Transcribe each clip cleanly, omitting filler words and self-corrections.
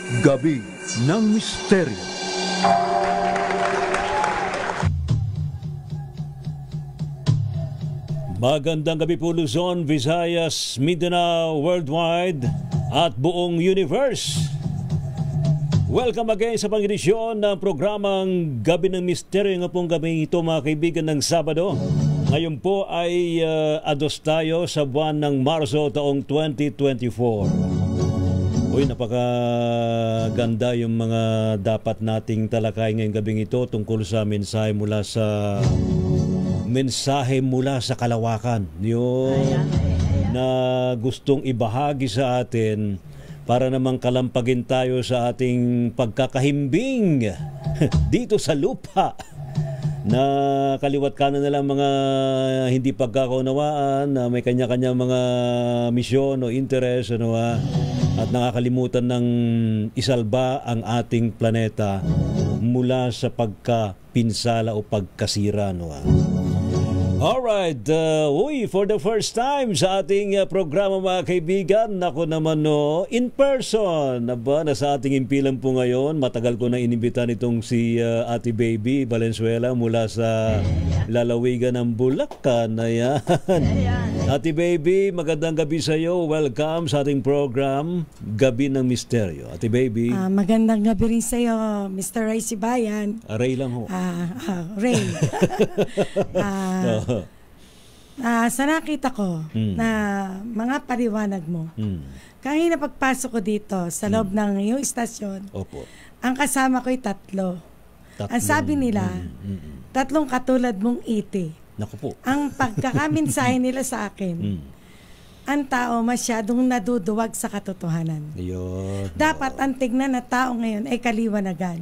Gabi ng Misteryo. Magandang gabi po Luzon, Visayas, Mindanao, worldwide at buong universe. Welcome again sa pang-edisyon ng programang Gabi ng Misteryo. Nga pong gabi ito mga kaibigan ng Sabado. Ngayon po ay ados tayo sa buwan ng Marso taong 2024. Uy, napakaganda yung mga dapat nating talakay ngayong gabing ito tungkol sa mensahe mula sa kalawakan. Yun na gustong ibahagi sa atin para namang kalampagin tayo sa ating pagkakahimbing dito sa lupa. Na kaliwat kanan na lang mga hindi pagkakaunawaan, na may kanya-kanya mga misyon o interes, at nakakalimutan ng isalba ang ating planeta mula sa pagkapinsala o pagkasira. Alright, for the first time sa ating programa mga kaibigan, ako naman in person. Nasa ating impilan po ngayon, matagal ko na inimbitan itong si Ate Baby Valenzuela mula sa lalawigan ng Bulacan. Ayan. Ate Baby, magandang gabi sa iyo. Welcome sa ating program, Gabi ng Misteryo. Ate Baby. Magandang gabi rin sa iyo, Mr. Ray Sibayan. Ray lang ho. Ray. Sa nakita ko na mga paliwanag mo, kanina pagpasok ko dito sa loob ng iyong istasyon, ang kasama ko'y tatlo. Ang sabi nila, tatlong katulad mong iti. Naku po. Ang pagkakaminsahe nila sa akin, ang tao masyadong naduduwag sa katotohanan. Ayun. Dapat ang tignan na tao ngayon ay kaliwanagan.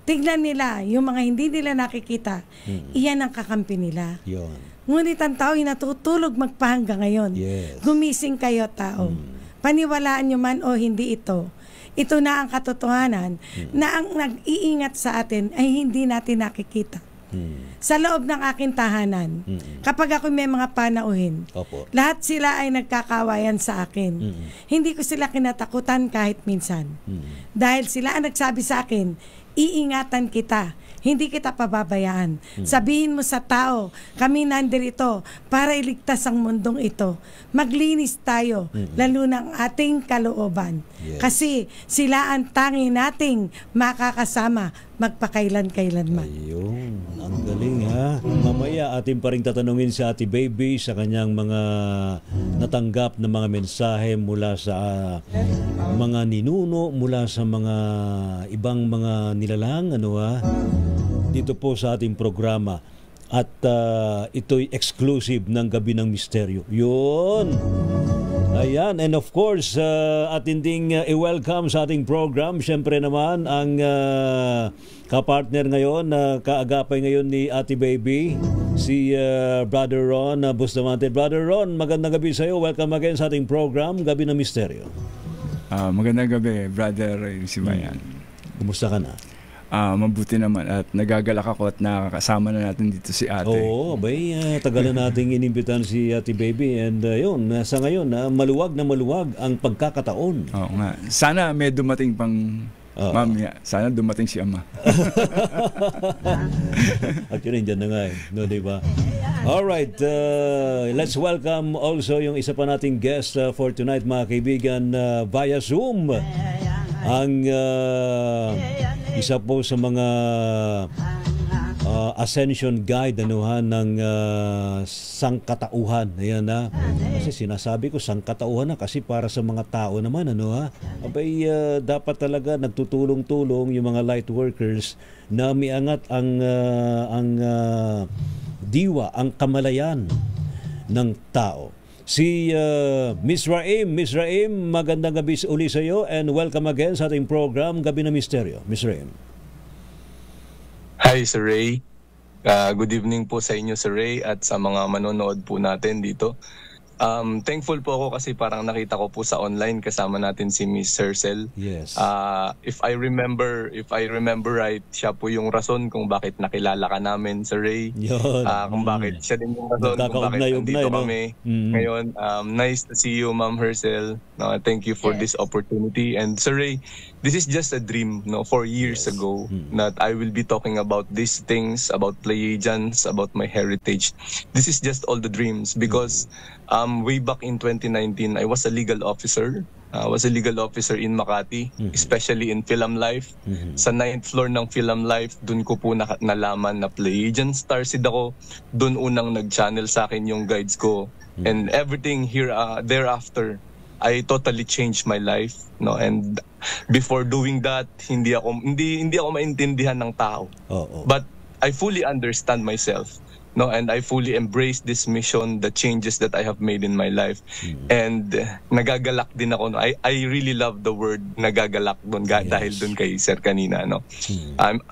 Tignan nila yung mga hindi nila nakikita, iyan ang kakampi nila. Yun. Ngunit ang tao ay natutulog magpahangga ngayon. Yes. Gumising kayo tao. Paniwalaan nyo man o hindi ito. Ito na ang katotohanan na ang nag-iingat sa atin ay hindi natin nakikita. Sa loob ng aking tahanan, kapag ako may mga panauhin, lahat sila ay nagkakawayan sa akin. Hindi ko sila kinatakutan kahit minsan. Dahil sila ang nagsabi sa akin, iingatan kita. Hindi kita pababayaan. Sabihin mo sa tao, kami nandirito para iligtas ang mundong ito. Maglinis tayo, lalo ng ating kalooban. Yes. Kasi sila ang tangi nating makakasama magpakailan-kailanman. Ayun, ang galing ha. Mamaya atin pa rin tatanungin si Ate Baby sa kanyang mga natanggap na mga mensahe mula sa mga ninuno, mula sa mga ibang mga nilalang, dito po sa ating programa. At ito'y exclusive ng Gabi ng Misteryo. Yun! Ayan, and of course, atin ding i-welcome sa ating program, syempre naman, ang kapartner ngayon, kaagapay ngayon ni Ate Baby, si Brother Ron Bustamante. Brother Ron, magandang gabi sa iyo. Welcome again sa ating program, Gabi ng Misteryo. Magandang gabi, Brother Sibayan. Kumusta ka na? Mabuti naman at nagagalak ako at nakakasama na natin dito si ate. Oo, tagal na nating inimbitan si Ate Baby and yun, sa ngayon, maluwag na maluwag ang pagkakataon. Oo nga. Sana may dumating pang mamaya. Sana dumating si Ama. Actually, dyan na nga diba? Alright, let's welcome also yung isa pa nating guest for tonight mga kaibigan via Zoom. Ang isa po sa mga ascension guide ng sangkatauhan. Ayan na. Kasi sinasabi ko sangkatauhan na kasi para sa mga tao naman Abay dapat talaga nagtutulong-tulong yung mga light workers na miangat ang diwa, ang kamalayan ng tao. Si Miss Raim, magandang gabi uli sa iyo and welcome again sa ating program Gabi ng Misteryo. Miss Raim. Hi Sir Ray. Good evening po sa inyo Sir Ray at sa mga manonood po natin dito. Thankful po ako kasi parang nakita ko po sa online kasama natin si Miss Hercel. Yes. If I remember right, siya po yung rason kung bakit nakilala ka namin sa Ray. Yun. Kung bakit siya din yung rason kung bakit nandito kami. Ngayon, nice to see you, Ma'am Hercel. Thank you for this opportunity. And Sir Ray, this is just a dream 4 years ago that I will be talking about these things, about Pleiadians, about my heritage. This is just all the dreams because way back in 2019, I was a legal officer. I was a legal officer in Makati, especially in Film Life. Sa 9th floor ng Film Life, dun ko po nalaman na Pleiadian Starseed ako. Dun unang nag-channel sa akin yung guides ko. And everything here thereafter, I totally changed my life. And before doing that, hindi ako maintindihan ng tao. But I fully understand myself. And I fully embrace this mission, the changes that I have made in my life. And nagagalak din ako. I really love the word nagagalak doon dahil doon kay Sir kanina.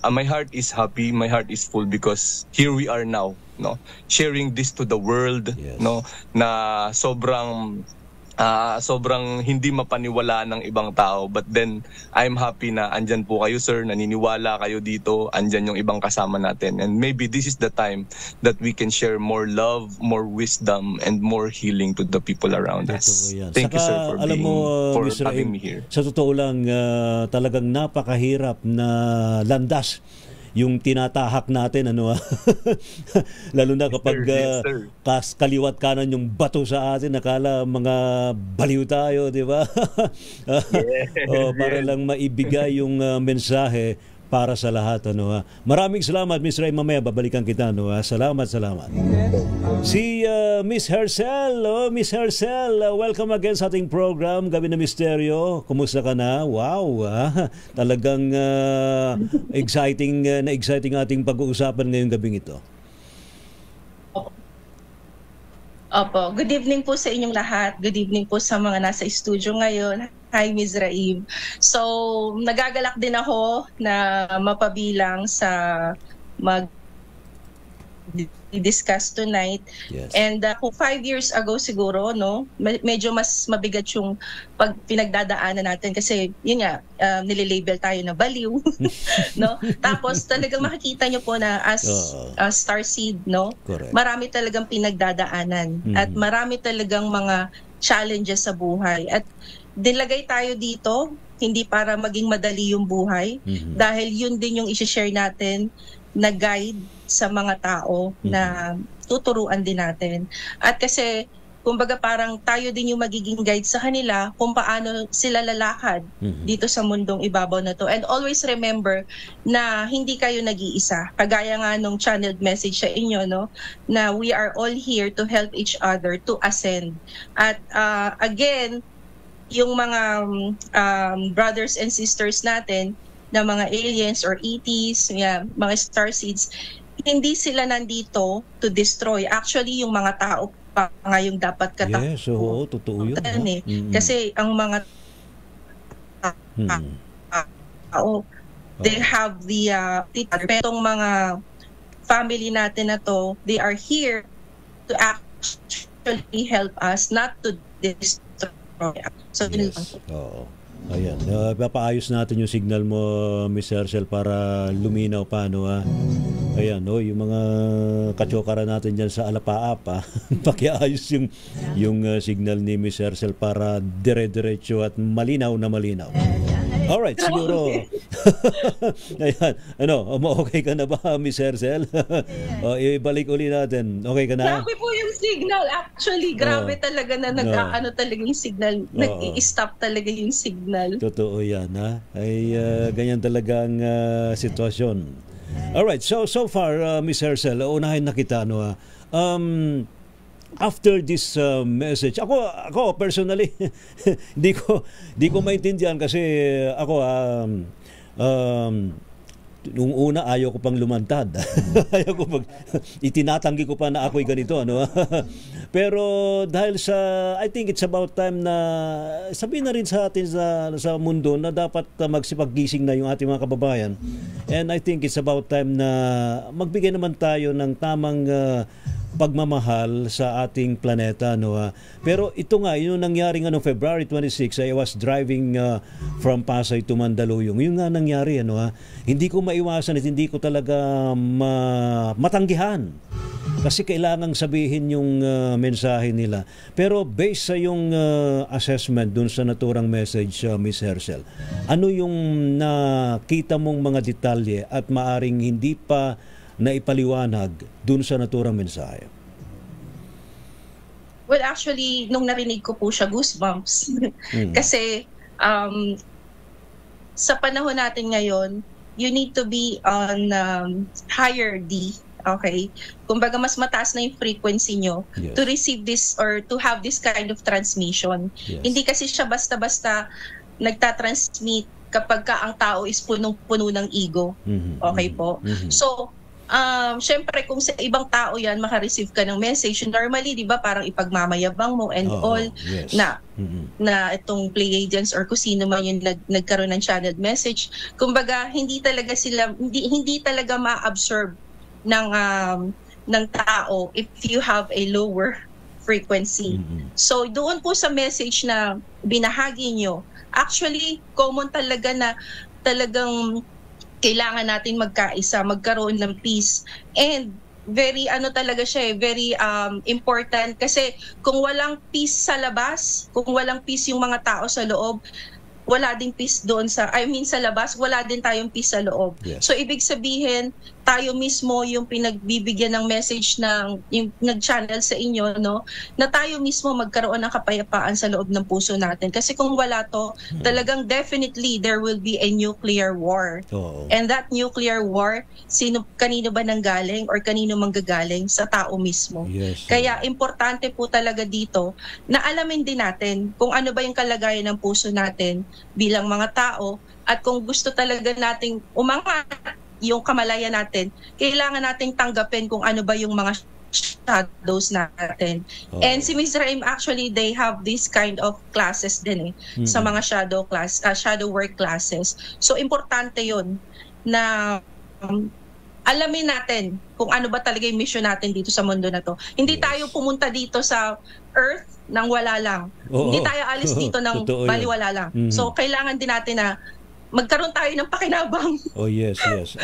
My heart is happy, my heart is full because here we are now, sharing this to the world, na sobrang hindi mapaniwala ng ibang tao, but then I'm happy na andyan po kayo, sir, naniniwala kayo dito, andyan yung ibang kasama natin, and maybe this is the time that we can share more love, more wisdom, and more healing to the people around us. Thank you, sir, for having me here. Sa totoo lang, talagang napakahirap na landas yung tinatahak natin, lalo na kapag kaliwat kanan yung bato sa atin, nakala mga baliw tayo, di ba? Para lang maibigay yung mensahe para sa lahat. Maraming salamat, Miss Ray. Mamaya babalikan kita. Salamat. Si Miss Hercel. Miss Hercel, welcome again sa ating program, Gabi na Misteryo. Kumusta ka na? Wow. Talagang exciting ating pag-uusapan ngayong gabing ito. Opo. Good evening po sa inyong lahat. Good evening po sa mga nasa studio ngayon. Hi, Ms. Raib. So, nagagalak din ako na mapabilang sa mag-discuss tonight. Yes. And kung 5 years ago siguro, medyo mas mabigat yung pinagdadaanan natin kasi yun nga, nililabel tayo na baliw. Tapos talagang makikita nyo po na as Starseed, marami talagang pinagdadaanan at marami talagang mga challenges sa buhay. At nilagay tayo dito hindi para maging madali yung buhay, dahil yun din yung i-share natin na guide sa mga tao na tuturuan din natin. At kasi kumbaga parang tayo din yung magiging guide sa kanila kung paano sila lalakad dito sa mundong ibabaw na to. And always remember na hindi kayo nag-iisa. Kagaya nga nung channeled message sa inyo, na we are all here to help each other to ascend. At again, yung mga brothers and sisters natin na mga aliens or ETs, mga starseeds, hindi sila nandito to destroy. Actually, yung mga tao pa nga yung dapat katakutan. Yes, totoo yun. Kasi ang mga tao, they have the petong mga family natin na to, they are here to actually help us, not to destroy. So, yes. Ayan, papaayos natin yung signal mo, Miss Hercel, para luminaw pa, Ayan, yung mga katsokara natin dyan sa Alapaap, pakiayos yung signal ni Miss Hercel para dire-diretso at malinaw na malinaw. Alright, siguro. Ayan, okay ka na ba, Miss Hercel? Ibalik uli natin. Okay ka na? Grabe po yung signal. Actually, grabe talaga na nag-ano talaga yung signal. Nag-i-stop talaga yung signal. Totoo yan, ay ganyan talagang sitwasyon. Alright, so far, Miss Hercel, unahin na kita, after this message, ako personally, di ko maintindihan kasi ako nung una ayaw ko pang lumantad. Itinatanggi ko pa na ako'y ganito, Pero dahil I think it's about time na sabihin na rin sa atin sa mundo na dapat magsipaggising na yung ating mga kababayan. And I think it's about time na magbigay naman tayo ng tamang pagmamahal sa ating planeta, no? Pero ito nga, yung nangyari nga noong February 26, I was driving from Pasay to Mandaluyong. Yung nga nangyari, ano, hindi ko maiwasan at hindi ko talaga matanggihan. Kasi kailangang sabihin yung mensahe nila. Pero based sa yung assessment dun sa naturang message, Miss Hercel, ano yung nakita mong mga detalye at maaring hindi pa naipaliwanag dun sa naturang mensahe? Well, actually, nung narinig ko po siya, goosebumps. Kasi sa panahon natin ngayon, you need to be on higher D. Okay? Kumbaga, mas mataas na yung frequency nyo to receive this or to have this kind of transmission. Hindi kasi siya basta-basta nagtatransmit kapag ka ang tao is punong-puno ng ego. Okay po? So, syempre kung sa ibang tao yan makareceive ka ng message, normally di ba parang ipagmamayabang mo and all na itong Pleiadians or kung sino man yung nagkaroon ng channeled message, kumbaga hindi talaga sila hindi talaga ma-absorb ng tao if you have a lower frequency. So doon po sa message na binahagi nyo, actually common talaga na talagang kailangan natin magkaisa, magkaroon ng peace. And very talaga siya, very important kasi kung walang peace sa labas, kung walang peace yung mga tao sa loob, wala ding peace doon sa labas, wala din tayong peace sa loob. So ibig sabihin, tayo mismo yung pinagbibigyan ng message ng yung nag-channel sa inyo, no, na tayo mismo magkaroon ng kapayapaan sa loob ng puso natin. Kasi kung wala to, talagang definitely there will be a nuclear war. And that nuclear war, kanino ba nanggaling or kanino manggagaling? Sa tao mismo. Kaya importante po talaga dito na alamin din natin kung ano ba yung kalagayan ng puso natin bilang mga tao, at kung gusto talaga nating umangat yung kamalayan natin, kailangan nating tanggapin kung ano ba yung mga shadows natin. And si Ms. Raim, actually, they have this kind of classes din sa mga shadow work classes. So, importante yun na alamin natin kung ano ba talaga yung mission natin dito sa mundo na to. Hindi tayo pumunta dito sa Earth nang wala lang. Hindi tayo alis dito nang baliwala lang. So, kailangan din natin na magkaroon tayo ng pakinabang. I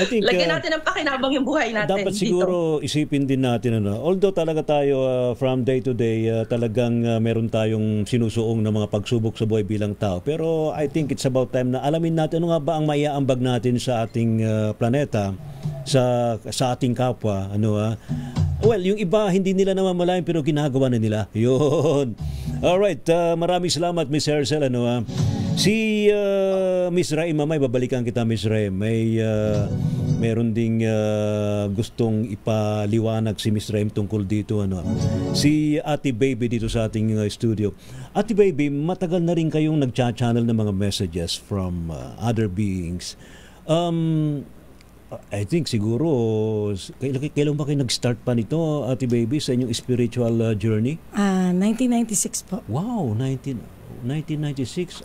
think lagyan natin ng pakinabang yung buhay natin. Dapat siguro dito isipin din natin, although talaga tayo from day to day talagang meron tayong sinusuong na mga pagsubok sa buhay bilang tao. Pero I think it's about time na alamin natin ano nga ba ang maiaambag natin sa ating planeta, sa ating kapwa, well, yung iba hindi nila namamalayan pero ginagawa na nila. Yun. Alright, maraming salamat, Miss Hercel. Si Miss Raim, mamay babalikan kita, Miss Raim. Meron ding gustong ipaliwanag si Miss Raim tungkol dito. Si Ate Baby dito sa ating studio. Ate Baby, matagal na rin kayong nagcha-channel ng mga messages from other beings. I think siguro, kailan ba kayo nag-start pa nito, Ate Baby, sa inyong spiritual journey? 1996 po. Wow, 1996.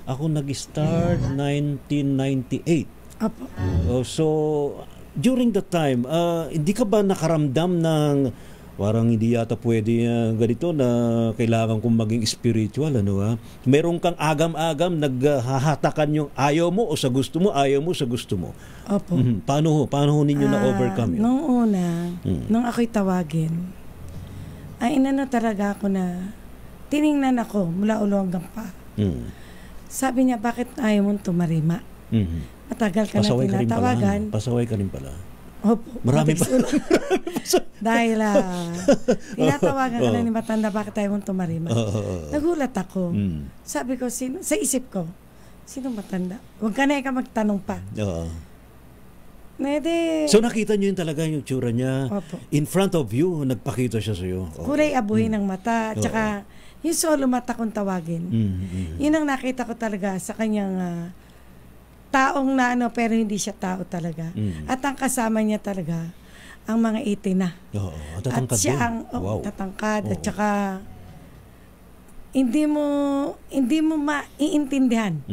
Ako nag-start 1998. Apo. So, during that time, hindi ka ba nakaramdam ng parang hindi yata pwede ganito na kailangan kong maging spiritual, Meron kang agam-agam, naghahatakan yung ayaw mo o sa gusto mo, ayaw mo sa gusto mo. Opo. Paano ninyo na-overcome yun? Nung una, nung ako'y tawagin, ay inano talaga ako na tiningnan ako mula ulo hanggang pa. Sabi niya, bakit ayaw mong tumarima? Matagal ka na tinatawagan. Pasaway ka rin pala. Opo. Marami pa. Dahil tinatawagan ka na ni matanda, bakit ayaw mong tumarima? Nagulat ako. Sabi ko, sa isip ko, sino matanda? Huwag ka na magtanong pa. So nakita niyo yun talaga yung tsura niya. Opo. In front of you, nagpakita siya sa iyo. Kulay abuhin ng mata, tsaka yung solo mata kong tawagin. Yun ang nakita ko talaga sa kanyang taong na pero hindi siya tao talaga. At ang kasama niya talaga ang mga itina. At siya ang tatangkad. At saka hindi mo maiintindihan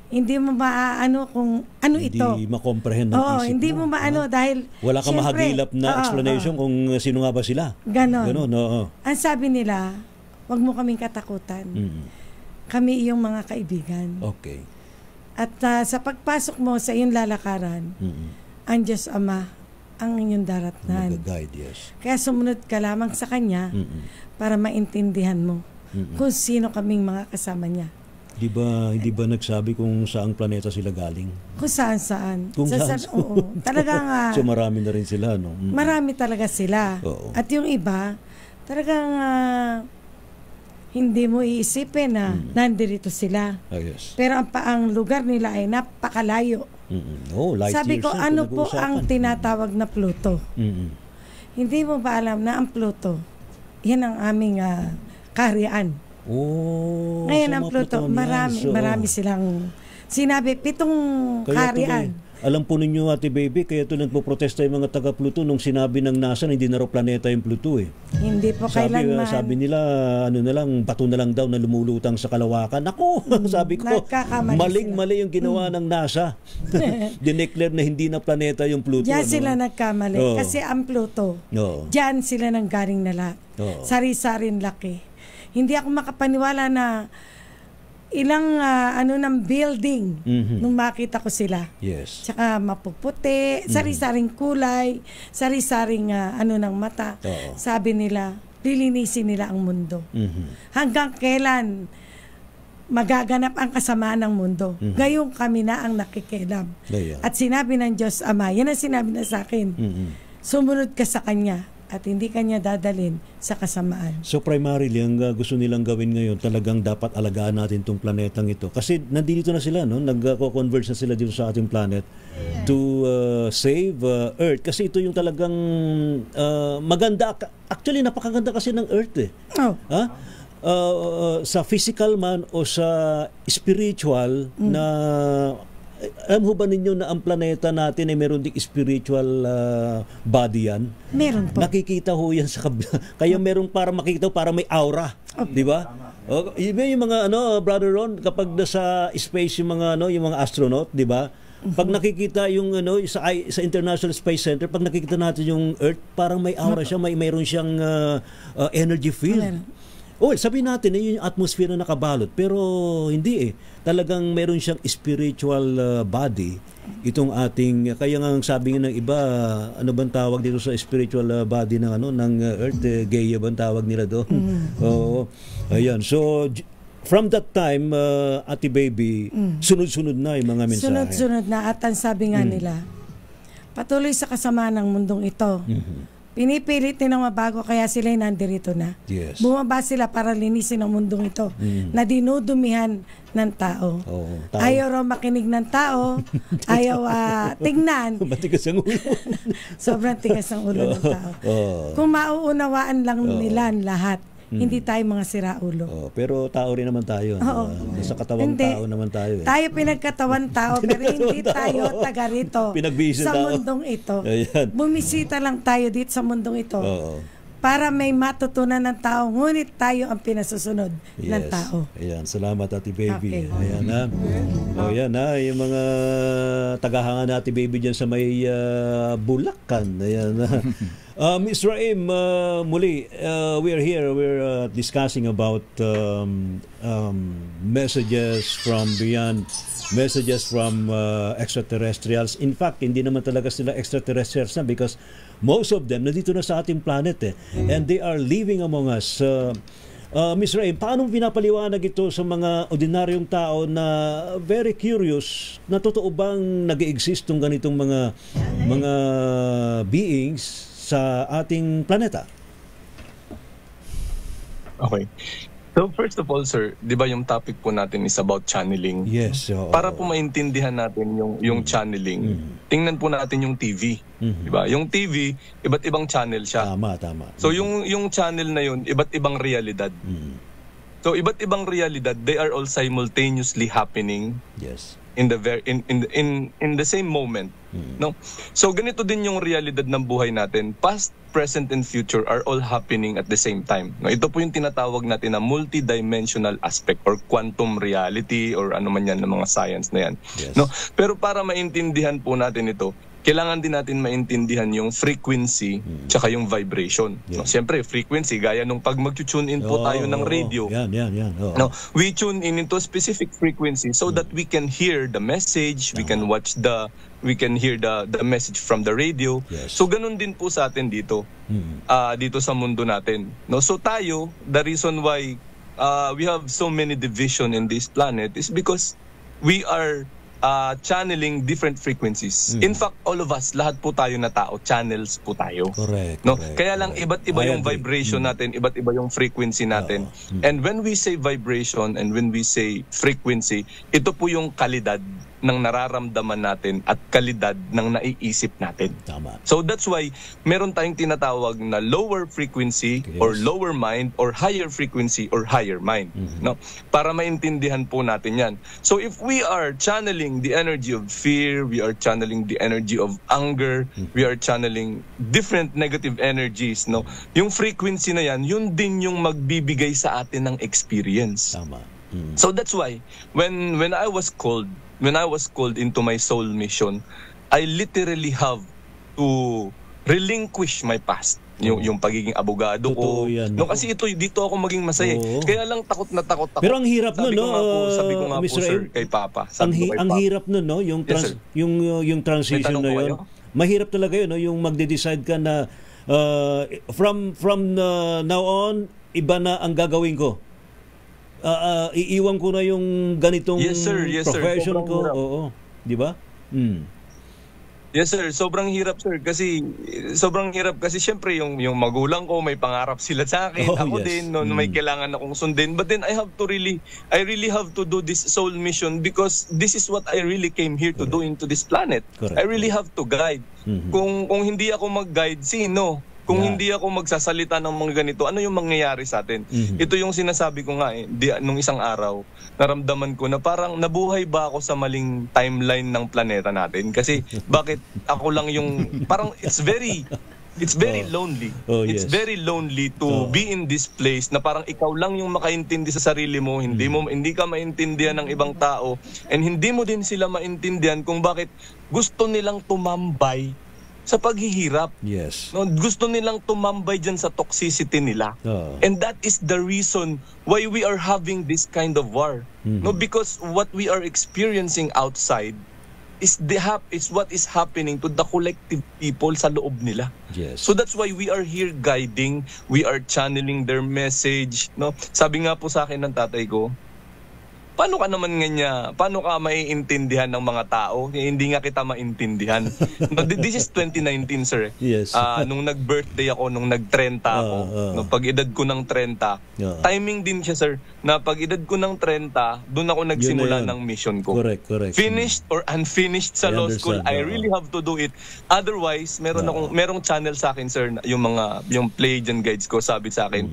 Hindi mo maaano kung ano ito. Hindi makomprehend ng Oo, isip hindi mo. mo maano dahil Wala kang syempre, mahagilap na explanation kung sino nga ba sila. Ganon. Oo. Ang sabi nila, wag mo kaming katakutan. Kami iyong mga kaibigan. Okay. At sa pagpasok mo sa iyong lalakaran, ang Diyos Ama ang inyong daratnan. Mag-guide, yes. Kaya sumunod ka lamang sa Kanya para maintindihan mo kung sino kaming mga kasama niya. Hindi ba nagsabi kung saang planeta sila galing? Kung saan-saan. Kung saan? Oo. Talagang So marami na rin sila, no? marami talaga sila. Oo. At yung iba, talagang hindi mo iisipin na nandirito sila. Yes. Pero ang lugar nila ay napakalayo. Light Sabi ko, years na ano po pinag-uusapan. ang tinatawag na Pluto? Hindi mo ba alam na ang Pluto, yan ang aming kaharian. Ngayon ang Pluto, marami silang sinabi, 7 kaharian. Alam po ninyo, Ate Baby, kaya ito nagpo-protesta yung mga taga-Pluto nung sinabi ng NASA na hindi na raw planeta yung Pluto eh. Hindi po kailanman. Sabi nila, bato na lang daw na lumulutang sa kalawakan. Ako, sabi ko, maling-mali yung ginawa ng NASA. Dineclare na hindi na planeta yung Pluto. Diyan sila nagkamali. Kasi ang Pluto, diyan sila nang galing na lahat. Sari-sarin laki. Hindi ako makapaniwala na ilang ng building nung makita ko sila. Yes. Tsaka mapuputi, sari-saring kulay, sari-saring ng mata. Sabi nila, lilinisin nila ang mundo. Hanggang kailan magaganap ang kasamaan ng mundo. Gayong kami na ang nakikialam. At sinabi ng Diyos Ama, yan ang sinabi na sa akin, sumunod ka sa Kanya at hindi kanya dadalhin sa kasamaan. So primarily, ang gusto nilang gawin ngayon, talagang dapat alagaan natin itong planetang ito. Kasi nandito na sila, no? Nag-converge na sila dito sa ating planet to save Earth. Kasi ito yung talagang maganda. Actually, napakaganda kasi ng Earth eh. Sa physical man o sa spiritual na alam ho ba ninyo na ang planeta natin ay meron ding spiritual body yan? Meron po. Nakikita ho yan sa kabila. Kaya meron para makikita, para may aura. Di ba? Yung mga Brother Ron, kapag nasa space yung mga astronaut, di ba? Pag nakikita yung sa International Space Center, pag nakikita natin yung Earth, parang may aura siya, mayroon siyang energy field. Sabihin natin yung atmosphere na nakabalot, pero hindi eh. Talagang meron siyang spiritual body itong ating, kaya nga sabi ng iba, ano bang tawag dito sa spiritual body ng Earth, Gaia bang tawag nila doon? Ayan. So from that time, Ate Baby, sunod-sunod na yung mga mensahe. Sunod-sunod na, at ang sabi nga nila, patuloy sa kasamaan ng mundong ito. Pinipilit nilang mabago, kaya sila nandirito na. Yes. Bumaba sila para linisin ang mundong ito na dinudumihan ng tao. Ayaw raw makinig ng tao, ayaw tingnan. Matigas ang ulo. Sobrang tigas ang ulo ng tao. Kung mauunawaan lang nila lahat, hindi tayo mga siraulo. Pero tao rin naman tayo. Sa katawang tao naman tayo. Tayo pinagkatawan tao, pero hindi tayo taga rito sa mundong ito. Ayan. Bumisita lang tayo dito sa mundong ito para may matutunan ng tao, ngunit tayo ang pinasusunod ng tao. Ayan. Salamat, Ate Baby. Okay. Ayan na. Ayan na. Yung mga tagahanga na Ate Baby dyan sa may Bulacan. Ayan na. Ms. Raim, muli, we're here. We're discussing about messages from beyond, messages from extraterrestrials. In fact, hindi naman talaga sila extraterrestrials na because most of them nandito na sa ating planet and they are living among us. Ms. Raim, paano pinapaliwanag ito sa mga ordinaryong tao na very curious na totoo bang nag-exist tong ganitong mga beings sa ating planeta? Okay. So first of all, sir, 'di ba yung topic po natin is about channeling? Yes. Para po maintindihan natin yung channeling, tingnan po natin yung TV. 'Di ba? Yung TV, iba't ibang channel siya. Tama. So yung channel na yun, iba't ibang realidad. So iba't ibang realidad, they are all simultaneously happening. Yes. In the same moment, no? So ganito din yung realidad ng buhay natin. Past, present and future are all happening at the same time. No, ito po yung tinatawag natin na multidimensional aspect or quantum reality or ano man yan ng mga science na yan. Yes. No? Pero para maintindihan po natin ito, kailangan din natin maintindihan yung frequency tsaka yung vibration. Yeah. No? Siyempre, frequency, gaya nung pag mag-tune in po tayo ng radio. Yan. No, we tune in into a specific frequency so that we can hear the message, we can hear the message from the radio. Yes. So ganun din po sa atin dito. Dito sa mundo natin. No, so tayo, the reason why we have so many division in this planet is because we are channeling different frequencies. In fact, all of us, lahat po tayo na tao, channels po tayo. Correct. No? Kaya lang iba't iba yung vibration natin, iba't iba yung frequency natin. And when we say vibration and when we say frequency, ito po yung kalidad ng nararamdaman natin at kalidad ng naiisip natin. Tama. So that's why meron tayong tinatawag na lower frequency or lower mind or higher frequency or higher mind. No? Para maintindihan po natin yan. So if we are channeling the energy of fear, we are channeling the energy of anger, we are channeling different negative energies, no? Yung frequency na yan, yun din yung magbibigay sa atin ng experience. Tama. So that's why when I was called into my soul mission, I literally have to relinquish my past. Yung pagiging abogado ko. No, kasi dito ako maging masaya. Kaya lang takot na takot ako. Pero ang hirap nun, no? Sabi ko nga po, sir, kay Papa. Ang hirap nun, no? Yung transition na yun. Mahirap talaga yun, no? Yung magde-decide ka na from now on, iba na ang gagawin ko. Iiwan ko na yung ganitong profession ko. Oo. Di ba? Yes, sir. Sobrang hirap, sir. Kasi syempre yung magulang ko, may pangarap sila sa akin. Ako din, no, may kailangan akong sundin. But then I really have to do this soul mission because this is what I really came here to do into this planet. I really have to guide. Kung hindi ako mag-guide, sino? Kung hindi ako magsasalita ng mga ganito, ano yung mangyayari sa atin? Ito yung sinasabi ko nga nung isang araw, naramdaman ko na parang nabuhay ba ako sa maling timeline ng planeta natin? Kasi bakit ako lang yung, parang it's very lonely. It's very lonely to be in this place na parang ikaw lang yung makaintindi sa sarili mo, hindi ka maintindihan ng ibang tao, and hindi mo din sila maintindihan kung bakit gusto nilang tumambay sa paghihirap. Yes. No, gusto nilang tumambay dyan sa toxicity nila. And that is the reason why we are having this kind of war. No, because what we are experiencing outside is what is happening to the collective people sa loob nila. Yes. So that's why we are here guiding, we are channeling their message. No, sabi nga po sa akin ng tatay ko, paano ka maiintindihan ng mga tao? Hindi nga kita maintindihan. No, this is 2019, sir. Yes. Nung nag-birthday ako, nung nag-30 ako, no, pag edad ko ng 30, timing din siya, sir, na pag edad ko ng 30, doon ako nagsimula ng mission ko. Correct. Finished or unfinished sa law school, I really have to do it. Otherwise, merong channel sa akin, sir, yung Pleiadian guides ko, sabi sa akin,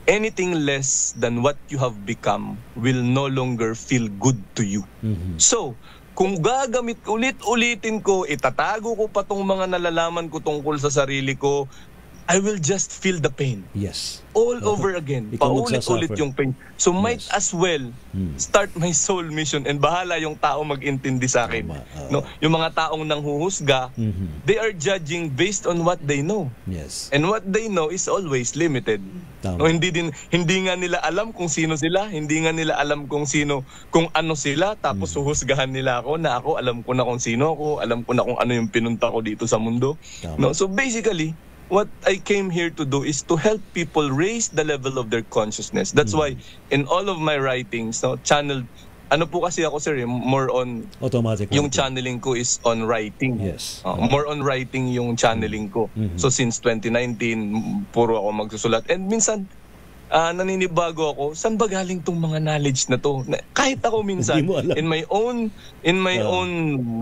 anything less than what you have become will no longer feel good to you. So, kung gagamit ulit-ulitin ko, itatago ko pa tong mga nalalaman ko tungkol sa sarili ko, I will just feel the pain. Yes. All over again. Paulit-ulit yung pain. So might as well start my soul mission and bahala yung tao mag-intindi sa akin. No, yung mga taong nanghuhusga, they are judging based on what they know. Yes. And what they know is always limited. No, hindi nga nila alam kung sino sila, hindi nga nila alam kung ano sila, tapos huhusgahan nila ako na ako alam ko na kung sino ako, alam ko na kung ano yung pinunta ko dito sa mundo. No, so basically, what I came here to do is to help people raise the level of their consciousness. That's why in all of my writings, no, channeled, ano po kasi ako, sir, more on automatic. Yung channeling ko is on writing. Yes. More on writing yung channeling ko. So since 2019, puro ako magsusulat. And minsan, naninibago ako, saan ba galing tong mga knowledge na to? Kahit ako minsan, in my own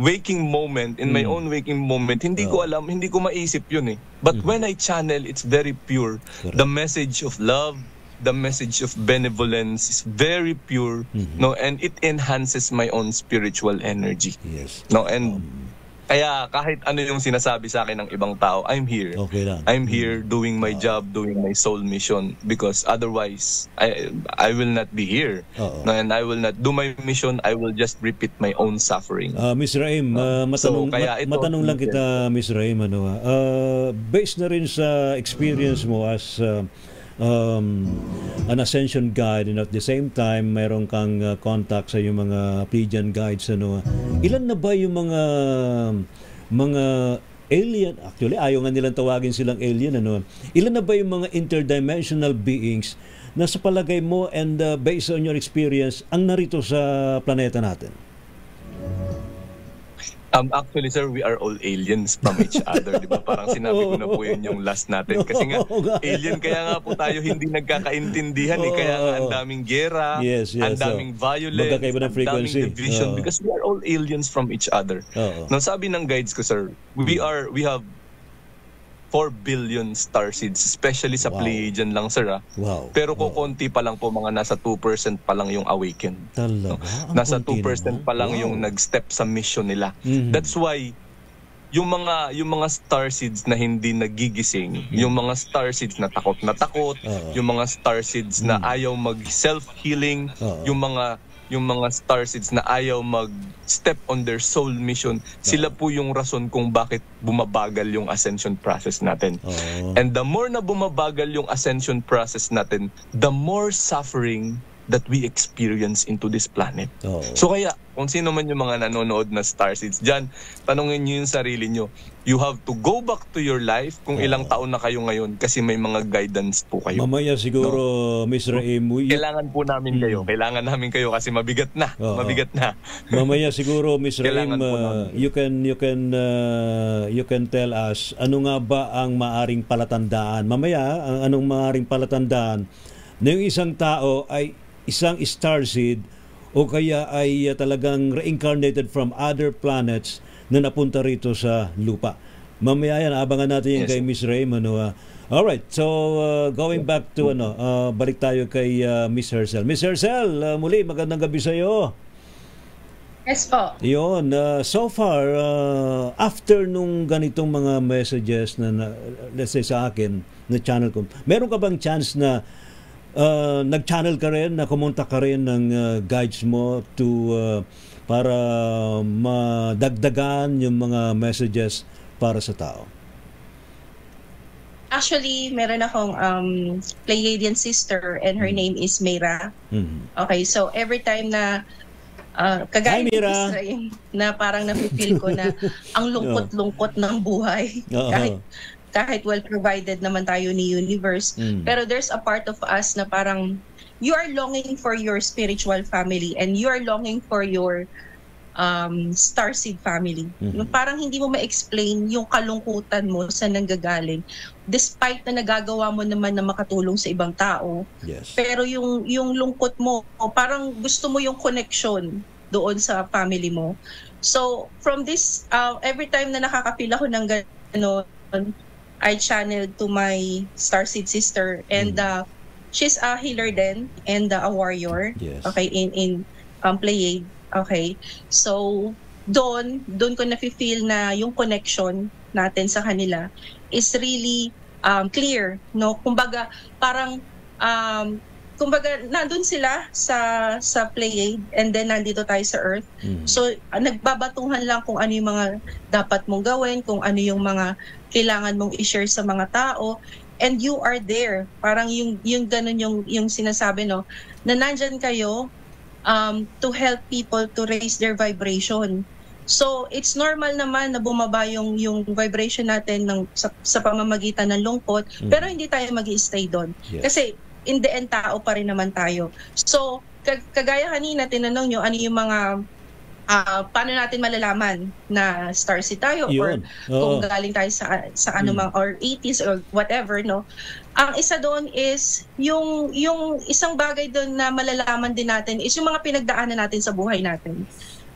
waking moment, hindi ko alam, hindi ko maisip yun eh. But when I channel, it's very pure. The message of love, the message of benevolence is very pure, no, and it enhances my own spiritual energy. Yes. No, and kaya kahit ano yung sinasabi sa akin ng ibang tao, I'm here. Okay lang. I'm here doing my job, doing my soul mission, because otherwise I will not be here. No, and I will not do my mission. I will just repeat my own suffering. Miss Raim, matanong lang kita, Miss Raim, based na rin sa experience mo as an ascension guide, and at the same time mayroon kang contact sa yung mga Pleiadian guides, ilan na ba yung mga alien, actually ayaw nga nilang tawagin silang alien, ilan na ba yung mga interdimensional beings na sa palagay mo and based on your experience ang narito sa planeta natin? Actually, sir, we are all aliens from each other, di ba? Parang sinabi ko na po yun yung last natin. Kasi nga, alien, kaya nga po tayo hindi nagkakaintindihan. Kaya nga ang daming gera, ang daming violence, ang daming division. Because we are all aliens from each other. Now, sabi ng guides ko, sir, we have 4 billion starseeds, especially sa Pleiadian lang, sir. Pero kukunti pa lang po, mga nasa 2% pa lang yung awaken. Nasa 2% pa lang yung nag-step sa mission nila. That's why yung mga starseeds na hindi nagigising, yung mga starseeds na takot, yung mga starseeds na ayaw mag-self-healing, yung mga starseeds na ayaw mag-step on their soul mission, sila po yung rason kung bakit bumabagal yung ascension process natin. And the more na bumabagal yung ascension process natin, the more suffering that we experience into this planet. So kaya, kung sino man yung mga nanonood na starseeds dyan, tanungin nyo yung sarili nyo. You have to go back to your life kung ilang taon na kayo ngayon, kasi may mga guidance po kayo. Mamaya siguro, Miss Raim, kailangan po namin kayo. Kailangan namin kayo kasi mabigat na. Mabigat na. Mamaya siguro, Miss Raim, you can tell us ano nga ba ang maaring palatandaan. Mamaya, anong maaring palatandaan na yung isang tao ay isang starseed o kaya ay talagang reincarnated from other planets na napunta rito sa lupa. Mamaya yan, abangan natin yung kay Miss Raim. Alright, so going back to balik tayo kay Miss Hercel. Miss Hercel, muli magandang gabi sa iyo. Yes po. Yun, so far, after nung ganitong mga messages na let's say sa akin, na channel ko, meron ka bang chance na nag-channel ka rin, na kumonta ka rin ng guides mo to para madagdagan yung mga messages para sa tao? Actually, meron akong Pleiadian sister and her name is Meira. Okay, so every time na kagaya ni Israel, na parang nafe-feel ko na ang lungkot-lungkot ng buhay. Kahit well provided naman tayo ni universe, pero there's a part of us na parang you are longing for your spiritual family and you are longing for your starseed family. Parang hindi mo ma-explain yung kalungkutan mo sa nanggagaling, despite na nagagawa mo naman na makatulong sa ibang tao. Pero yung lungkot mo, parang gusto mo yung connection doon sa family mo. So from this, every time na nakaka-feel ako ng gano'n, I channeled to my starseed sister, and she's a healer then and a warrior. Okay, in Pleiade. Okay, so doon ko nafe-feel na yung connection natin sa kanila is really clear, no? Kumbaga parang nandun sila sa Pleiade and then nandito tayo sa Earth. So nagbabatuhan lang kung ano yung mga dapat mong gawin, kung ano yung mga kailangan mong i-share sa mga tao, and you are there. Parang yung ganun yung sinasabi, no, na nandyan kayo to help people to raise their vibration. So it's normal naman na bumaba yung vibration natin sa pamamagitan ng lungkot, pero hindi tayo mag-i-stay doon. Kasi in the end, tao pa rin naman tayo. So kagaya kanina tinanong nyo, ano yung mga paano natin malalaman na starseed tayo, or kung galing tayo sa anumang or 80s or whatever, no? Ang isa doon is yung isang bagay doon na malalaman din natin is yung mga pinagdaanan natin sa buhay natin.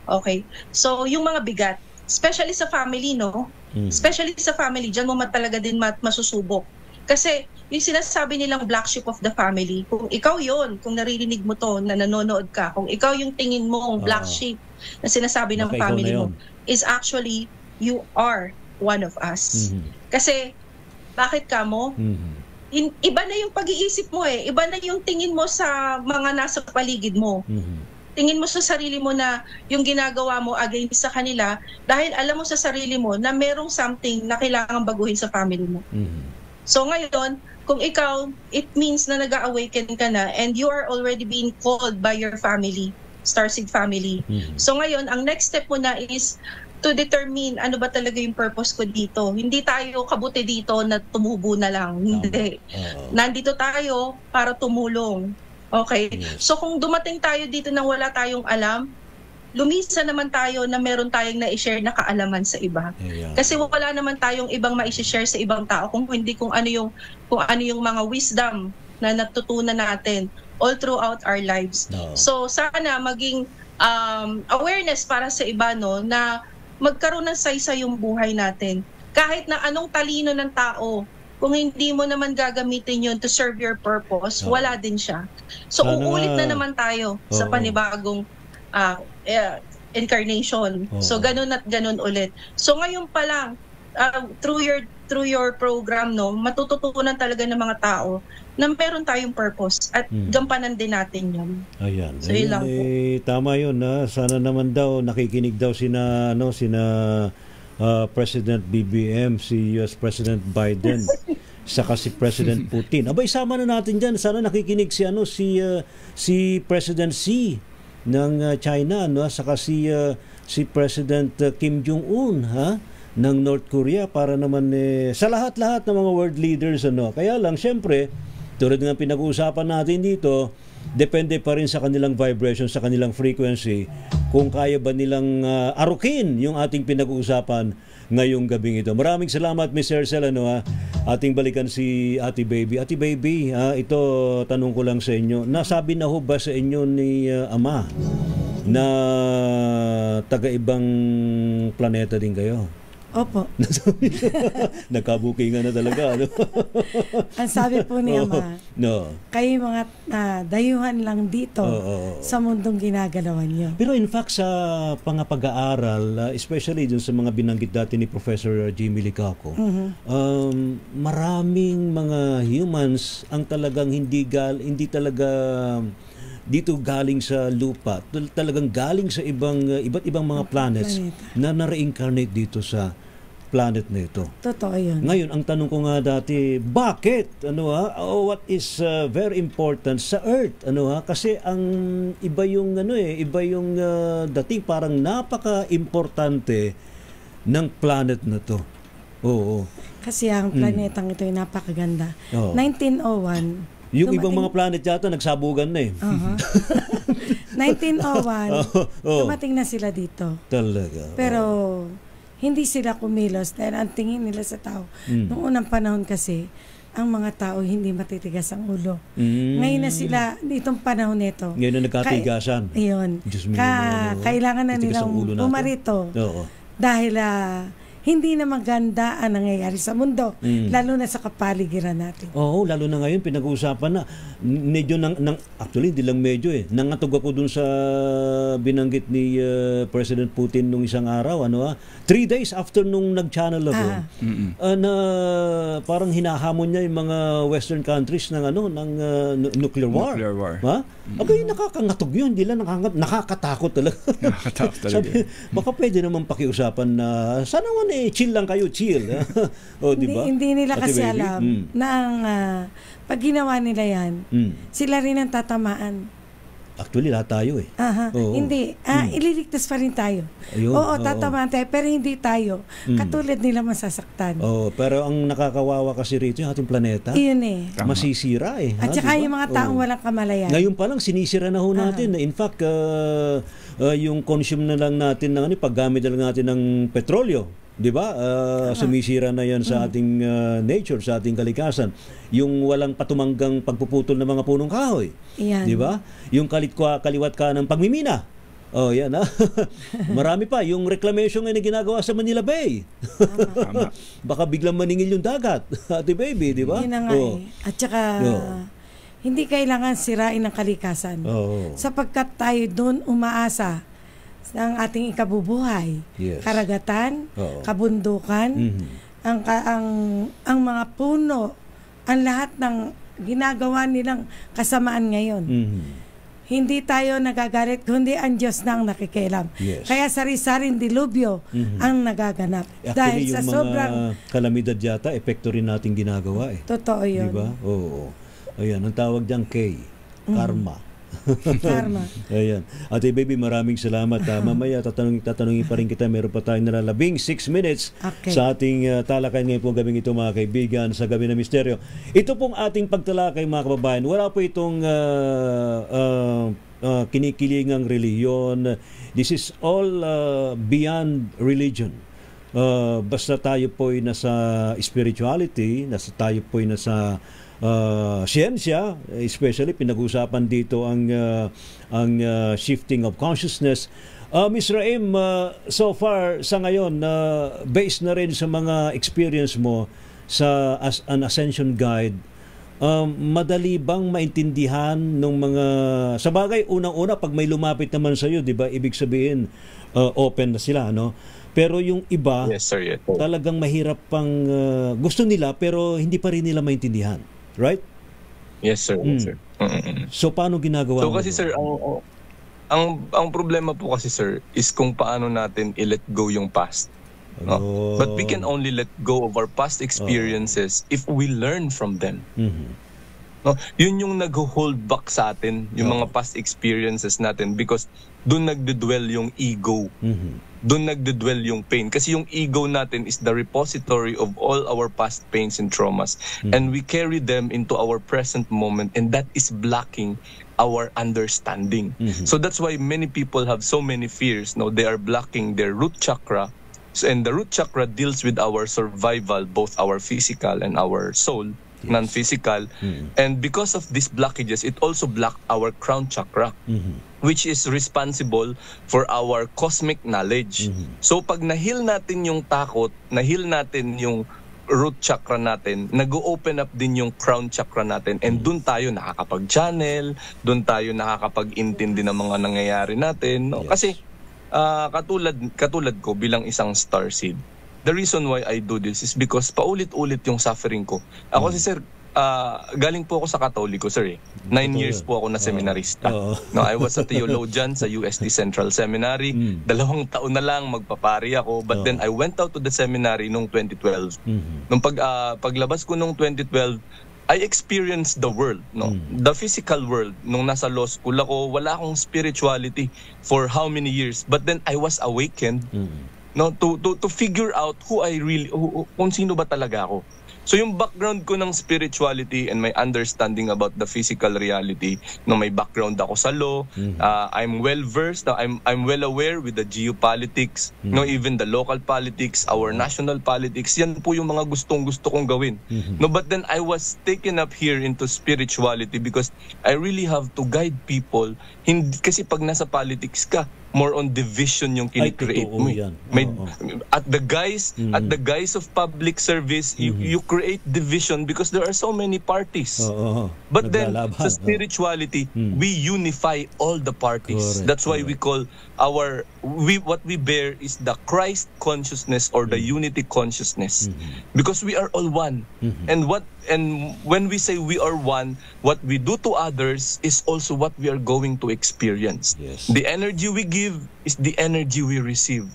Okay? So yung mga bigat, especially sa family, no? Especially sa family, diyan mo talaga din masusubok Kasi yung sinasabi nilang black sheep of the family, kung ikaw yon, kung naririnig mo to, na nanonood ka, kung ikaw yung tingin mo black sheep na sinasabi ng family mo, is actually, you are one of us. Kasi, bakit ka mo? Iba na yung pag-iisip mo eh. Iba na yung tingin mo sa mga nasa paligid mo. Tingin mo sa sarili mo na yung ginagawa mo against sa kanila dahil alam mo sa sarili mo na merong something na kailangan baguhin sa family mo. So ngayon, kung ikaw, it means na nag-awaken ka na and you are already being called by your family, Starseed family. So ngayon, ang next step mo na is to determine ano ba talaga yung purpose ko dito. Hindi tayo kabuti dito na tumubo na lang. Hindi. Nandito tayo para tumulong. Okay? So kung dumating tayo dito nang wala tayong alam, lumisa naman tayo na meron tayong na-share na kaalaman sa iba. Kasi wala naman tayong ibang ma-share sa ibang tao kung hindi kung ano yung mga wisdom na natutunan natin all throughout our lives. So sana maging awareness para sa iba na magkaroon ng saysay yung buhay natin. Kahit na anong talino ng tao, kung hindi mo naman gagamitin yun to serve your purpose, wala din siya. So uulit na naman tayo sa panibagong incarnation. So ganun at ganun ulit. So ngayon pa lang through your program matututunan talaga ng mga tao na meron tayong purpose at gampanan din natin 'yan. Ayan. So yun lang po. Tama 'yun sana naman daw nakikinig daw sina President BBM, si US President Biden, saka si President Putin. Abay, sama na natin diyan. Sana nakikinig si President Xi ng China, saka si President Kim Jong-un ng North Korea, para naman sa lahat-lahat ng mga world leaders Kaya lang syempre, tulad ng pinag-uusapan natin dito, depende pa rin sa kanilang vibration, sa kanilang frequency, kung kaya ba nilang arukin yung ating pinag-uusapan ngayong gabing ito. Maraming salamat, Ms. Hercel. Ating balikan si Ate Baby. Ate Baby, ito tanong ko lang sa inyo. Nasabi na ho ba sa inyo ni Ama na taga-ibang planeta din kayo? Opo. Nagkabukingan na talaga. Ang sabi po ni Ama, kayo mga dayuhan lang dito sa mundong ginagalawan niyo. Pero in fact, sa pag-aaral, especially dun sa mga binanggit dati ni Professor Jimmy Licauco, maraming mga humans ang talagang hindi talaga dito galing sa lupa, talagang galing sa iba't ibang mga planets na na-reincarnate dito sa planet na ito. Totoo yun. Ngayon, ang tanong ko nga dati, bakit? What is very important sa Earth? Kasi ang iba yung dating parang napaka-importante ng planet na to. Oo. Kasi ang planetang ito ay napakaganda. 1901, yung ibang mga planet yata nagsabugan na 1901, dumating na sila dito. Talaga. Pero hindi sila kumilos dahil ang tingin nila sa tao. Noong unang panahon kasi, ang mga tao hindi matitigas ang ulo. Ngayon na sila, ditong panahon nito. Ngayon na nagkatigasan. Kailangan na nilang pumarito. Dahil hindi na maganda ang nangyayari sa mundo, lalo na sa kapaligiran natin. Oo, lalo na ngayon, pinag-uusapan na. Medyo, actually, hindi lang medyo nangatog ako dun sa binanggit ni President Putin nung isang araw, 3 days after nung nag-channel ako, na parang hinahamon niya yung mga Western countries ng nuclear war. Okay, nakakangatog yun, hindi lang nakakatakot talaga. Nakakatakot talaga. Sabi, baka pwede naman pakiusapan na, sana chill lang kayo, chill. Diba? Hindi nila kasi alam na ang pag ginawa nila yan, sila rin ang tatamaan. Actually, lahat tayo Hindi. Ililigtas pa rin tayo. Tatamaan tayo, pero hindi tayo. Katulad nila masasaktan. Pero ang nakakawawa kasi rito yung ating planeta. Iyon masisira At saka yung mga taong walang kamalayan. Ngayon pa lang, sinisira na ho natin. In fact, yung consume na lang natin ng paggamit na lang natin ng petrolyo. Diba? Sumisira na yan sa ating nature, sa ating kalikasan. Yung walang patumanggang pagpuputol ng mga punong kahoy. Yan. Diba? Yung kaliwat ka ng pagmimina. Oh, yan ha. Marami pa. Yung reclamation ngayon na ginagawa sa Manila Bay. Tama. Baka biglang maningil yung dagat. Ate Baby, di ba? Yun na nga At saka, hindi kailangan sirain ang kalikasan. Sapagkat tayo doon umaasa ng ating ikabubuhay. Karagatan, kabundukan, ang mga puno, ang lahat ng ginagawa nilang kasamaan ngayon. Hindi tayo nagagalit, kundi ang Diyos na ang nakikialam. Kaya sari-saring dilubyo ang nagaganap. Actually, dahil sa yung sobrang kalamidad yata, epekto rin natin ginagawa eh. Totoo yun. Diba? Oo. Ayan, ang tawag dyan K, karma. Karma. Ayan. Ate Baby, maraming salamat. Mamaya tatanungin pa rin kita. Meron pa tayong nalalabing 6 minutes sa ating talakayan ngayon pong gabing ito, mga kaibigan, sa Gabi ng Misteryo. Ito pong ating pagtalakay, mga kababayan. Wala po itong kinikilingang reliyon. This is all beyond religion. Basta tayo po'y nasa spirituality, tayo po'y nasa siyensya, especially pinag-usapan dito ang shifting of consciousness. Ms. Raim, so far sa ngayon, based na rin sa mga experience mo as an ascension guide, madali bang maintindihan ng mga, sa bagay, unang-una pag may lumapit naman sa iyo, 'di ba? Ibig sabihin open na sila, no? Pero yung iba, talagang mahirap pang gusto nila pero hindi pa rin nila maintindihan. Right? Yes, sir. Yes, sir. So, paano ginagawa mo? So, kasi, sir, ang problema po kasi, sir, is kung paano natin i-let go yung past. No? But we can only let go of our past experiences if we learn from them. No? Yun yung nag-hold back sa atin, yung mga past experiences natin, because doon nagdudwell yung ego. Doon nagdudwell yung pain. Kasi yung ego natin is the repository of all our past pains and traumas. And we carry them into our present moment, and that is blocking our understanding. So that's why many people have so many fears. No, they are blocking their root chakra. And the root chakra deals with our survival, both our physical and our soul, non-physical. And because of these blockages, it also blocked our crown chakra, which is responsible for our cosmic knowledge. So pag nahil natin yung takot, nahil natin yung root chakra natin, nag-open up din yung crown chakra natin, and dun tayo nakakapag-channel, dun tayo nakakapag-intindi ng mga nangyayari natin. No? Kasi katulad ko bilang isang starseed, the reason why I do this is because paulit-ulit yung suffering ko. Ako si sir, galing po ako sa Katoliko, sir. 9 years po ako na seminarista. No, I was a theologian sa UST Central Seminary. 2 taon na lang magpapari ako. But then I went out to the seminary nung 2012. Nung paglabas ko nung 2012, I experienced the world, no? The physical world. Nung nasa law school ako, wala akong spirituality for how many years. But then I was awakened, no, to figure out who I really, kung sino ba talaga ako. So yung background ko ng spirituality and my understanding about the physical reality, no, may background ako sa law, I'm well versed, I'm well aware with the geopolitics, no, even the local politics, our national politics. Yan po yung mga gusto kong gawin. No, but then I was taken up here into spirituality because I really have to guide people. Hindi kasi pag nasa politics ka, more on division yung kini-create mo. At the guise of public service, you create division because there are so many parties. But then sa spirituality, we unify all the parties. That's why we call what we bear is the Christ consciousness or the unity consciousness, because we are all one. And when we say we are one, what we do to others is also what we are going to experience. The energy we give is the energy we receive.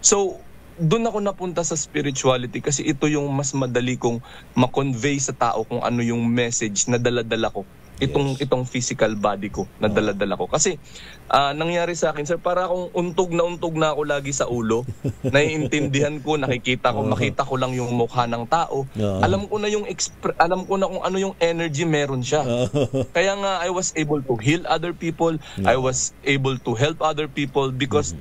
So doon ako napunta sa spirituality kasi ito yung mas madali kong ma-convey sa tao kung ano yung message na dala-dala ko. Itong physical body ko na dala-dala ko. Kasi nangyari sa akin, sir, para akong untog na ako lagi sa ulo. Naiintindihan ko, makita ko lang yung mukha ng tao. Alam ko na kung ano yung energy meron siya. Kaya nga I was able to heal other people. I was able to help other people because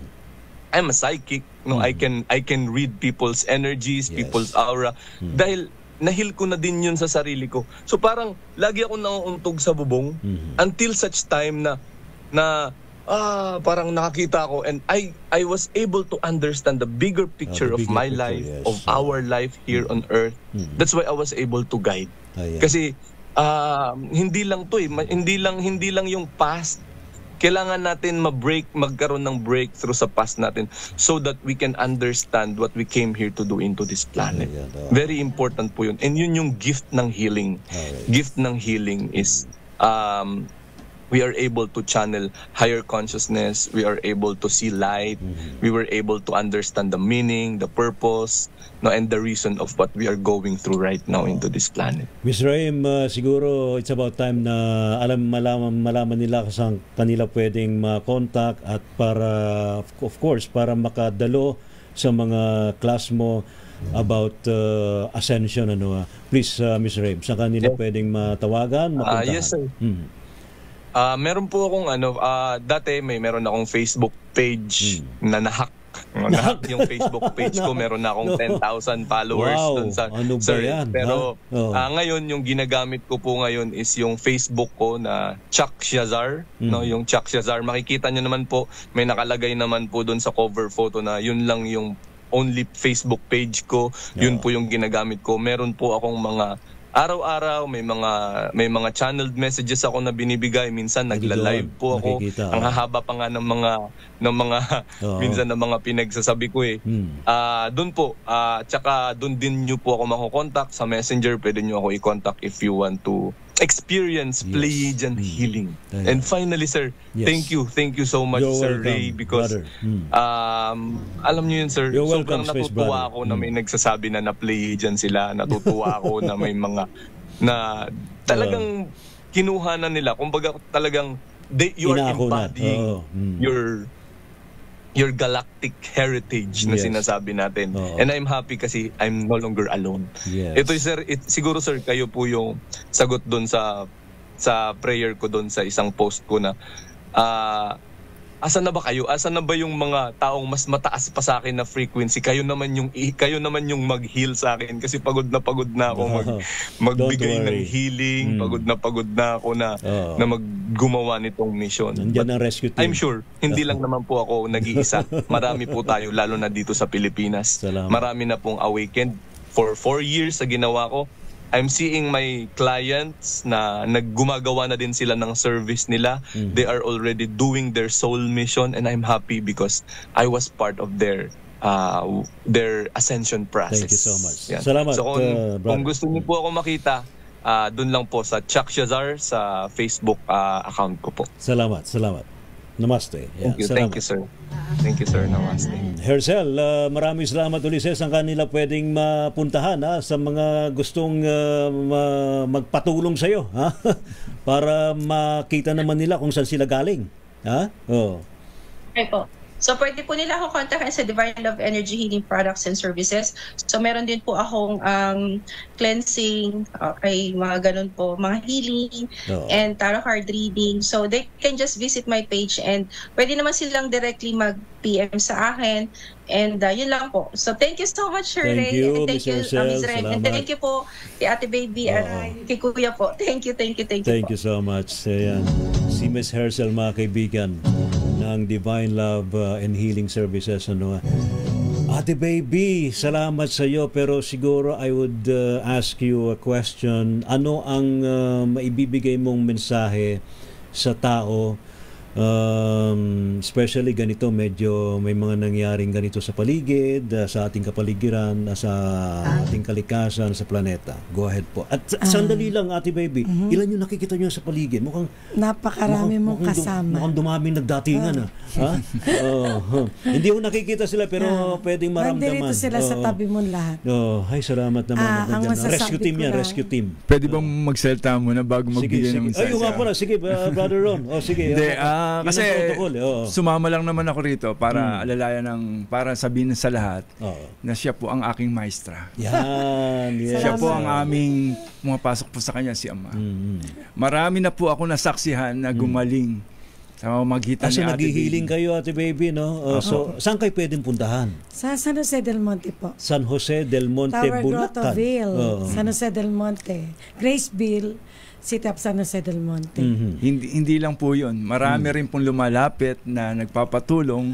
I'm a psychic. No, I can read people's energies, people's aura. Dahil nahil ko na din yun sa sarili ko. So parang lagi ako nauuntog sa bubong until such time na parang nakakita ko, and I was able to understand the bigger picture of my life, yes. of our life here on earth. That's why I was able to guide. Kasi hindi lang to hindi lang yung past. Kailangan natin magkaroon ng breakthrough sa past natin so that we can understand what we came here to do into this planet. Very important po yun. And yun yung gift ng healing. Gift ng healing is we are able to channel higher consciousness. We are able to see light. We were able to understand the meaning, the purpose, and the reason of what we are going through right now into this planet. Miss Raim, siguro it's about time na malaman nila kung kanila pwedeng ma-contact at para, of course, para makadalo sa mga class mo about Ascension. Please, Miss Raim, saan kanila pwedeng matawagan, mapuntahan? Yes, sir. Meron po akong dati meron akong Facebook page na nahack. Nahack yung Facebook page ko. Meron na akong 10,000 followers dun sa yan? Pero ngayon yung ginagamit ko po ngayon is yung Facebook ko na Chuck Shazar, yung Chuck Shazar. Makikita niyo naman po, may nakalagay naman po dun sa cover photo na yun lang yung only Facebook page ko. Yun po yung ginagamit ko. Meron po akong mga araw-araw may mga channeled messages ako na binibigay. Minsan nagla-live po ako. Ang hahaba pa nga ng mga minsan ng mga pinagsasabi ko doon po. Tsaka doon din niyo po ako mako-contact sa Messenger. Pwede niyo ako i-contact if you want to experience Pleiadian healing. And finally, sir, thank you so much, Sir Ray, because alam niyo yun, sir, sobrang natutuwa ako na may nagsasabi na Pleiadian sila. Natutuwa ako na may mga na talagang kinuha na nila. Kumbaga talagang you are embodying your galactic heritage na sinasabi natin. And I'm happy kasi I'm no longer alone. Ito, sir, siguro, sir, kayo po yung sagot doon sa prayer ko doon sa isang post ko na asan na ba kayo? Asan na ba yung mga taong mas mataas pa sa akin na frequency? Kayo naman yung mag-heal sa akin kasi pagod na ako magbigay ng healing. Pagod na ako na maggumawa nitong mission. Nandiyan ang rescue team. I'm sure, hindi lang naman po ako nag-iisa. Marami po tayo, lalo na dito sa Pilipinas. Marami na pong awakened. For 4 years sa ginawa ko, I'm seeing my clients na naggumagawa na din sila ng service nila. They are already doing their soul mission, and I'm happy because I was part of their ascension process. Thank you so much. Salamat. So kung gusto niyo po ako makita, doon lang po sa Chuck Shazar sa Facebook account ko po. Salamat. Namaste. Thank you, sir. Thank you, sir. Namaste. Hercel, maraming salamat ulit sa kanila pwedeng mapuntahan sa mga gustong magpatulong sa iyo, para makita naman nila kung saan sila galing. Okay po. So, pwede po nila ako kontakin sa Divine Love Energy Healing Products and Services. So, meron din po akong cleansing, mga ganun po, mga healing, and tarot card reading. So, they can just visit my page and pwede naman silang directly mag-PM sa akin. And yun lang po. So, thank you so much, Sir Ray. Thank you, Ms. Ray. And thank you po kay Ate Baby at kay Kuya po. Thank you. Thank you so much. Ayan. Si Ms. Hercel, mga kaibigan ng Divine Love and Healing Services. Ate Baby, salamat sa iyo, pero siguro I would ask you a question. Ano ang maibibigay mong mensahe sa tao, especially ganito, medyo may mga nangyaring ganito sa paligid, sa ating kapaligiran, sa ating kalikasan, sa planeta? Go ahead po. At sandali lang, Ate Baby, ilan yung nakikita nyo sa paligid? Mukhang napakarami mong kasama. Mukhang dumaming nagdatingan. Hindi ko nakikita sila, pero pwedeng maramdaman. Nandito sila sa tabi mong lahat. Ay, salamat naman. Rescue team yan, rescue team. Pwede bang magsalita muna bago magbigay ng mensahe? Ayun nga po na. Sige, Brother Ron. Sige. Kasi sumama lang naman ako rito para alalayan para sabihin sa lahat na siya po ang aking maestra. Yan. Siya po ang aming pumapasok po sa kanya, si Ama. Marami na po ako nasaksihan na gumaling Sa magitan So ni Ate naghihiling Baby. kayo, Ate Baby, no? So, saan kayo pwedeng puntahan? Sa San Jose del Monte po. San Jose del Monte, Tower Bulacan. Grottoville, San Jose del Monte. Graceville, City of San Jose del Monte. Hindi lang po yun. Marami rin pong lumalapit na nagpapatulong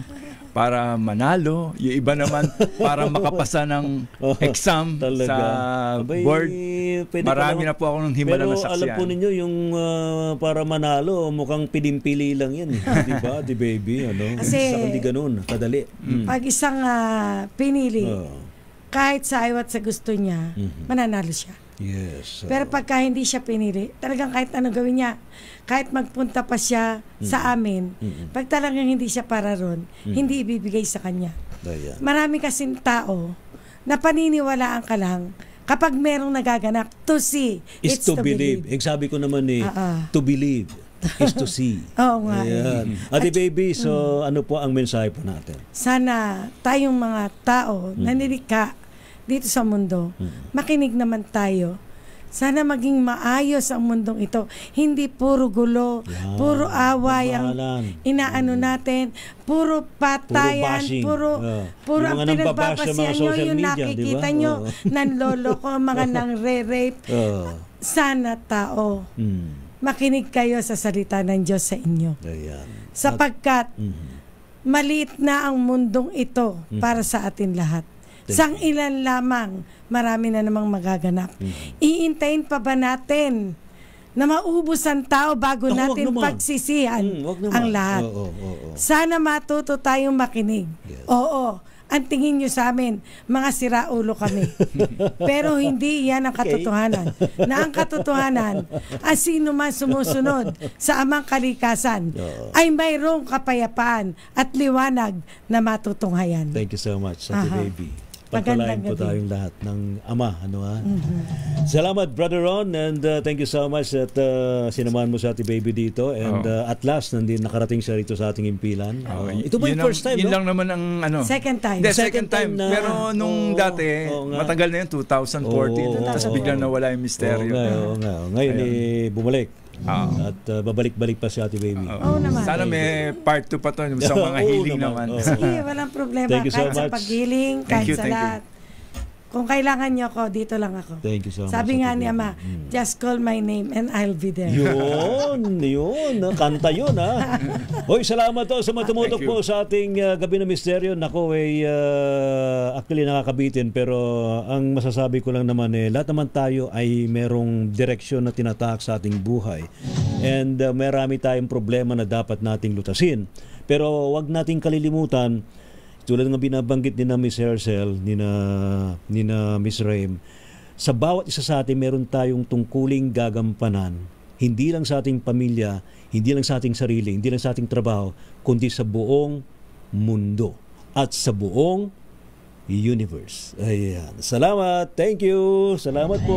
para manalo. Yung iba naman para makapasa ng exam sa board. Marami na po ako ng himala na saksiyan. Pero alam po ninyo, yung para manalo, mukhang pilimpili lang yan. Di ba, Ate Baby? Ano? Kasi, hindi ganun, kadali. Pag isang pinili, kahit sa ayaw at sa gusto niya, mananalo siya. Yes. Pero pagka hindi siya pinili, talagang kahit ano gawin niya, kahit magpunta pa siya sa amin, pag talagang hindi siya para ron, hindi ibibigay sa kanya. Marami kasing tao na paniniwalaan ka lang kapag merong nagaganap. To see, it's to believe. Sabi ko naman to believe is to see. Oo nga. Ayan. Ate Baby, so ano po ang mensahe po natin? Sana tayong mga tao na nilikha dito sa mundo, makinig naman tayo. Sana maging maayos ang mundong ito. Hindi puro gulo, puro away ang inaano natin, puro patayan, puro ang pinagbabasihan nyo, yung nakikita nyo, nanloloko, mga nang re-rape. Sana tao, makinig kayo sa salita ng Diyos sa inyo. Sapagkat maliit na ang mundong ito para sa atin lahat. Sang ilan lamang, marami na namang magaganap. Iintayin pa ba natin na maubos ang tao bago natin pagsisihan ang lahat? Sana matuto tayong makinig. Oo, ang tingin nyo sa amin, mga siraulo kami. Pero hindi yan ang katotohanan. Na ang katotohanan, ang sino man sumusunod sa amang kalikasan, ay mayroong kapayapaan at liwanag na matutunghayan. Thank you so much, Ate Baby. Pagpalain po tayong lahat ng Ama. Salamat, Brother Ron, and thank you so much at sinamahan mo sa Ate Baby dito. And at last, nakarating siya rito sa ating impilan. Ito ba yung first time, yun no? lang naman ang ano. Second time. Second time. Pero nung dati, matagal na yun, 2014. Tapos biglang nawala yung misteryo. Ngayon, bumalik. At babalik-balik pa si Ate Baby. Sana may part 2 pa to sa mga healing naman. Sige, walang problema. Kahit sa pag-healing, kahit sa lahat. Kung kailangan nyo ako, dito lang ako. Thank you so much. Sabi nga ni Ama, just call my name and I'll be there. Yun. Kanta yun, ha? Hoy, salamat to sa matumutok po sa ating Gabi ng Misteryo. Nako, actually nakakabitin, pero ang masasabi ko lang naman, lahat naman tayo ay merong direksyon na tinatahak sa ating buhay. And marami tayong problema na dapat nating lutasin. Pero wag nating kalilimutan, tulad ng binabanggit ni na Miss Hercel, ni na Miss Raim, sa bawat isa sa atin meron tayong tungkuling gagampanan, hindi lang sa ating pamilya, hindi lang sa ating sarili, hindi lang sa ating trabaho, kundi sa buong mundo at sa buong universe. Ayan. Salamat. Thank you. Salamat po.